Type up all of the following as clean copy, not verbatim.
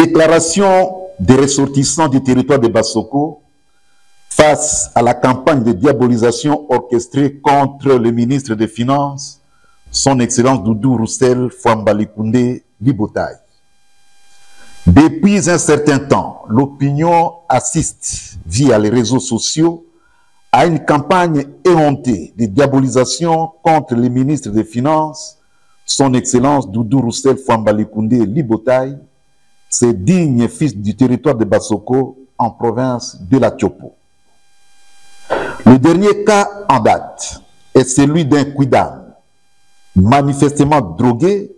Déclaration des ressortissants du territoire de Bassoko face à la campagne de diabolisation orchestrée contre le ministre des Finances, son Excellence Doudou Roussel Fouambali Libotaï. Depuis un certain temps, l'opinion assiste via les réseaux sociaux à une campagne éhontée de diabolisation contre le ministre des Finances, son Excellence Doudou Roussel Fouambali Libotaï, ces dignes fils du territoire de Bassoko en province de la Tiopo. Le dernier cas en date est celui d'un Quidam, manifestement drogué,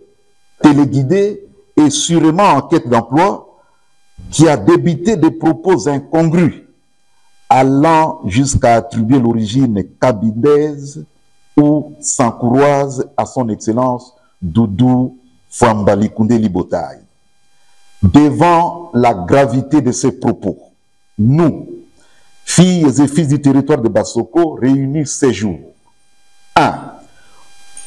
téléguidé et sûrement en quête d'emploi, qui a débité des propos incongrus, allant jusqu'à attribuer l'origine cabindaise ou sankouroise à son Excellence Doudou Fouambali Libotaï. Devant la gravité de ces propos, nous, filles et fils du territoire de Bassoko, réunis ces jours, 1.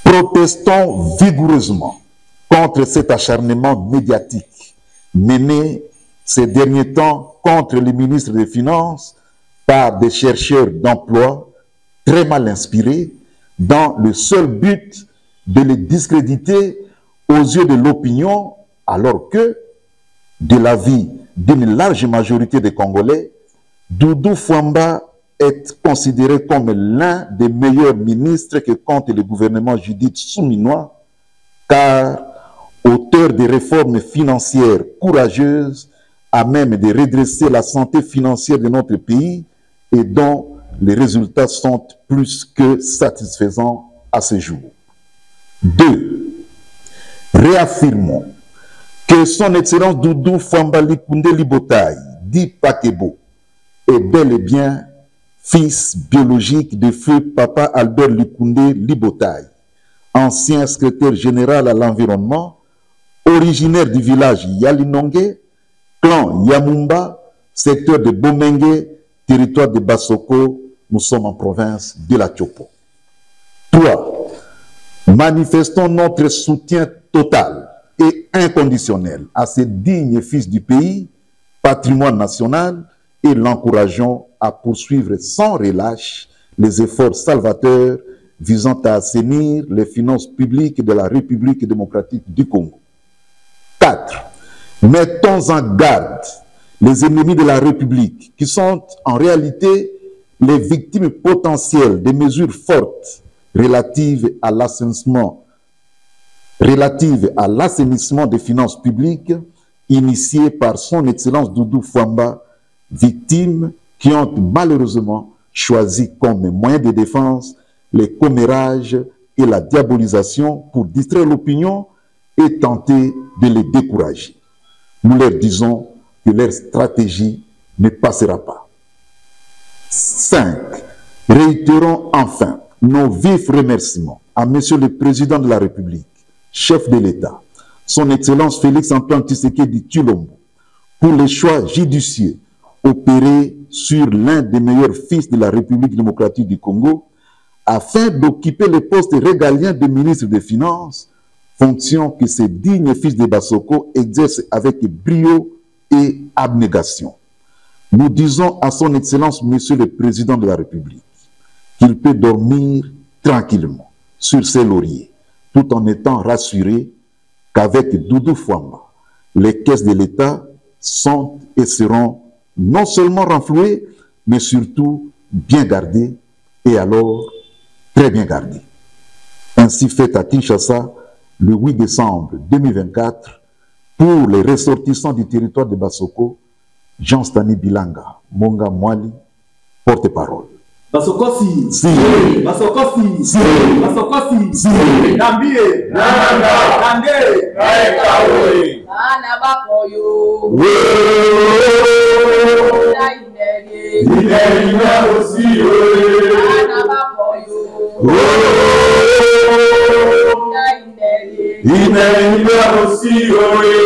Protestons vigoureusement contre cet acharnement médiatique mené ces derniers temps contre le ministre des Finances par des chercheurs d'emploi très mal inspirés dans le seul but de les discréditer aux yeux de l'opinion, alors que, de l'avis d'une large majorité des Congolais, Doudou Fouamba est considéré comme l'un des meilleurs ministres que compte le gouvernement Judith Souminois, car auteur de réformes financières courageuses à même de redresser la santé financière de notre pays et dont les résultats sont plus que satisfaisants à ce jour. 2. Réaffirmons que son Excellence Doudou Fouambali Libotaï, dit Pakebo, est bel et bien fils biologique de feu Papa Albert Lukunde Libotaï, ancien secrétaire général à l'environnement, originaire du village Yalinongue, clan Yamumba, secteur de Bomengue, territoire de Bassoko. Nous sommes en province de la Tiopo. 3. Manifestons notre soutien total et inconditionnel à ces dignes fils du pays, patrimoine national, et l'encourageons à poursuivre sans relâche les efforts salvateurs visant à assainir les finances publiques de la République démocratique du Congo. 4. Mettons en garde les ennemis de la République, qui sont en réalité les victimes potentielles des mesures fortes relatives à l'assainissement des finances publiques initiées par son Excellence Doudou Fouamba, victimes qui ont malheureusement choisi comme moyen de défense les commérages et la diabolisation pour distraire l'opinion et tenter de les décourager. Nous leur disons que leur stratégie ne passera pas. 5. Réitérons enfin nos vifs remerciements à Monsieur le Président de la République, chef de l'État, son Excellence Félix-Antoine Tshisekedi Tshilombo, pour les choix judicieux opérés sur l'un des meilleurs fils de la République démocratique du Congo, afin d'occuper le poste régalien de ministre des Finances, fonction que ces dignes fils de Bassoko exercent avec brio et abnégation. Nous disons à son Excellence, Monsieur le Président de la République, qu'il peut dormir tranquillement sur ses lauriers, tout en étant rassuré qu'avec Doudou Fouamba, les caisses de l'État sont et seront non seulement renflouées, mais surtout bien gardées, et alors très bien gardées. Ainsi fait à Kinshasa, le 8 décembre 2024, pour les ressortissants du territoire de Bassoko, Jean Stani Bilanga, Monga Mwali, porte-parole. Bassoko si, si, Bassoko si, si, Bassoko si, si, Nambie, Nanga, Nande, Kaeka Oe, Anabakoyo, Ina aussi Oe, Anabakoyo, Ina aussi Oe,